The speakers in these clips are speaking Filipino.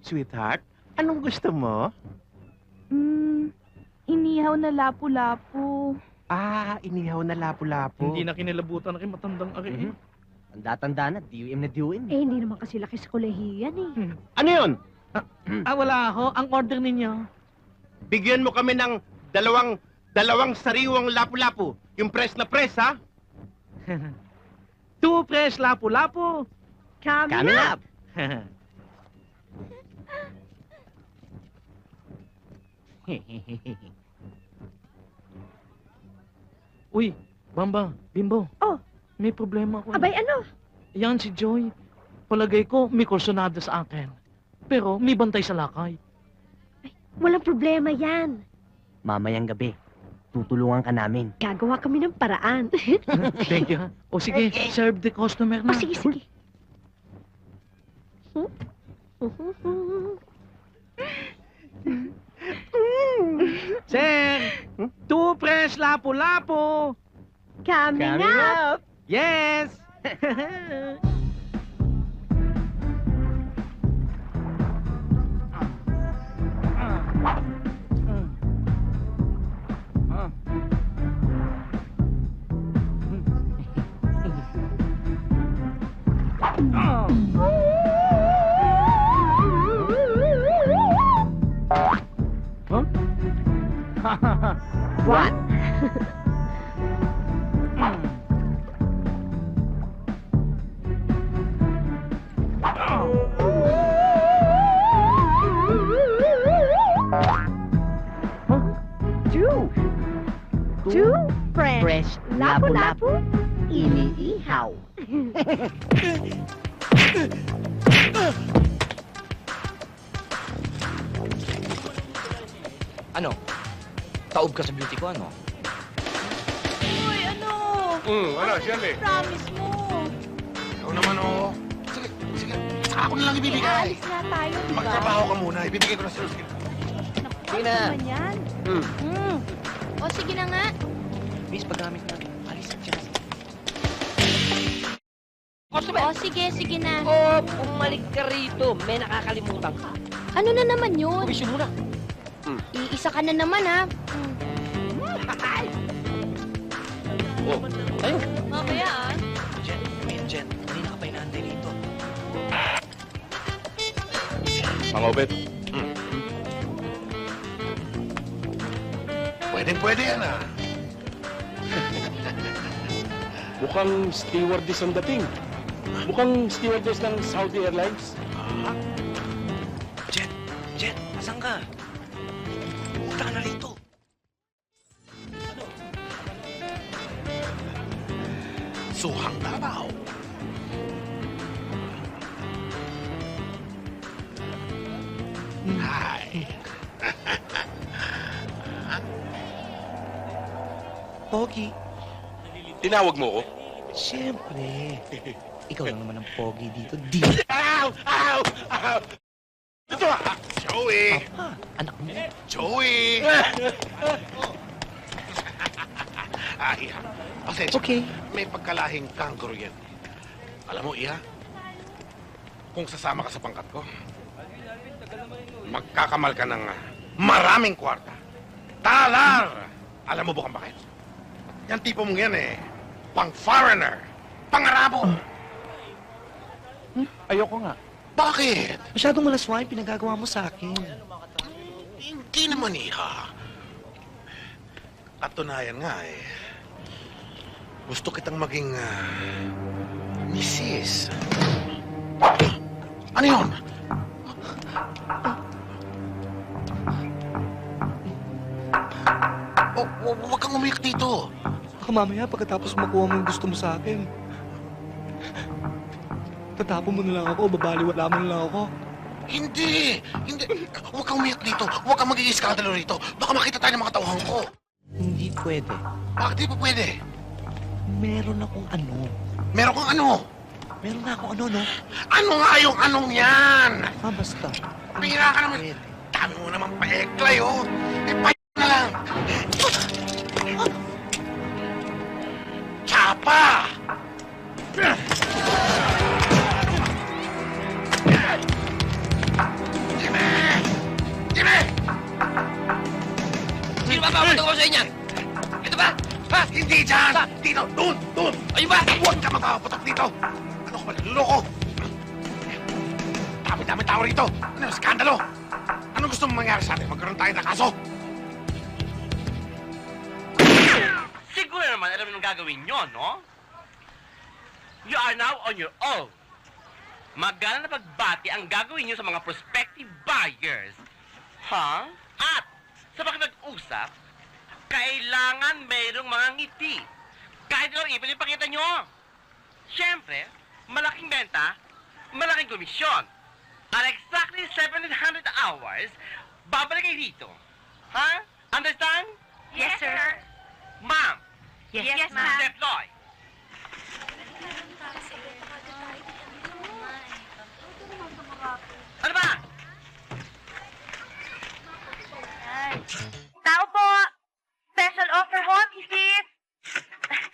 Sweetheart, anong gusto mo? Inihaw na lapu-lapu. Inihaw na lapu-lapu. Hindi na kinilabutan na kay matandang ari. Tanda-tanda na, DUM na DUM. Hindi naman kasi laki sa kolehiyan eh. Ano yun? Wala ho. Ang order ninyo. Bigyan mo kami ng dalawang sariwang lapu-lapu. Yung press na press, ha? 2 fresh lapu-lapu. Coming up! Uy, Bambang, Bimbo. Oh. May problema ako. Abay, ano? Yan si Joy. Palagay ko may kursunada sa akin. Pero may bantay sa lakay. Walang problema yan. Mamayang gabi, tutulungan ka namin. Gagawa kami ng paraan. Thank you, ha? O sige, serve the customer na. Sige, sige. Sir, 2 fresh lapu-lapu. Coming up! Yes! What? Two fresh lapu-lapu iniihaw. Ano? Taob ka sa beauty ko, ano? Uy, ano? Ano, Shelly? Promise mo. Ikaw naman, oo. Sige, sige. Ako na lang ibibigay. Alis na tayo, di ba? Magtrabaho ka muna. Ibibigay ko na sa'yo. Sige. Ano naman yan? O, sige na nga. Miss, paggamit na. Alis, cheers. O, sige na. Oh, bumalik ka rito. May nakakalimutan ka. Ano na naman yun? Komisyon muna. Iisa ka na naman, ha? Oh, tayo. Mamaya, ah. Jen, hindi na ka pa inaantay rito. Mga Obet. Pwede yan, ah. Mukhang stewardess ang dating. Mukhang stewardess ng Saudi Airlines. Jen, asan ka? Punta ka na rito. Suhang Davao. Hi. Pogi. Tinawag mo ko? Siyempre. Ikaw lang naman ang pogi dito. Di. Ow! Ow! Ow! Ito, ah! Joey! Papa, anak mo. Joey! Iha. Pasensya. Okay. May pagkalahing kangaroo yan. Alam mo, Iha, kung sasama ka sa pangkat ko, magkakamal ka ng maraming kwarta. Talar! Alam mo bukang bakit? Yan tipo mong yan pang-foreigner, pang-Arabo. Ayoko nga. Bakit? Masyadong malaswa yung pinagagawa mo sa akin. Hindi naman, Iha. Katunayan nga gusto kitang maging misis. Ano yun? Huwag kang umiyak dito. Baka mamaya pagkatapos makuha mo yung gusto mo sa akin. Tatapon mo na lang ako, babaliwala mo na lang ako. Hindi! Hindi! Huwag kang umiyak dito. Huwag kang magiging iskandalo rito. Baka makita tayo ng mga tauhan ko. Hindi pwede. Bakit di pa pwede? Meron akong ano. Meron kang ano? Meron na akong ano, no? Ano nga yung anong yan? Basta. Pira ka naman. Dami mo naman pa-eklay, oh. Na lang. Tsapa! Sino ko sa inyan? Ito ba? Ha? Hindi dyan! Dito! Doon! Doon! Ayun ba? Huwag ka magpapaputok dito! Ano ka ba, niloloko? Dami-dami tao rito! Ano yung skandalo? Anong gusto mong mangyari sa atin? Magkaroon tayo ng kaso? Siguro naman alam nung gagawin nyo, no? You are now on your own. Magana na pagbati ang gagawin nyo sa mga prospective buyers. Ha? At sa pakipag-usap, kailangan mayroong mga ngiti. Kahit lang ipil yung pakita nyo. Siyempre, malaking benta, malaking komisyon. At exactly 700 hours, babalik kayo dito. Ha? Understand? Yes, sir. Ma'am, Yes, ma'am. deploy. Ano ba? Tao po! Special offer ho, misis!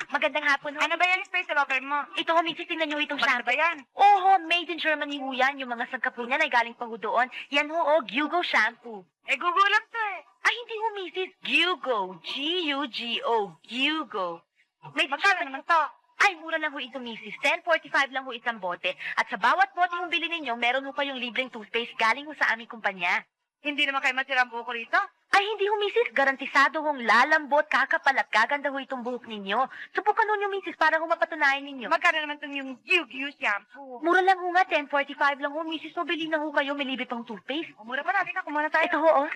Magandang hapon ho. Ano ba yan special offer mo? Ito ho, misis, tingnan nyo itong shampoo. Ano ba yan? Oo, made in Germany ho yan. Yung mga sangkap niyan ay galing pa ho doon. Yan ho, Gyugo shampoo. Gugo lang to eh. Ay, hindi ho, misis. Gyugo. G-U-G-O. Gyugo. Magkano naman to? Ay, mura lang ho ito, misis. 10.45 lang ho isang bote. At sa bawat bote yung bili ninyo, meron ho kayong libreng toothpaste galing ho sa aming kumpanya. Hindi naman kayo matira ang buhok ko rito? Ay, hindi ho, misis. Garantisado hong lalambot, kakapal at gaganda ho itong buhok ninyo. Subukan ho nyo, misis, para ho mapatunayan ninyo. Magkano naman itong yung Gyugyu shampoo? Mura lang ho nga, 10.45 lang ho, misis. So, bilhin na ho kayo, may libre pang toothpaste. Mura pa natin, ako muna tayo. Ito ho, oh.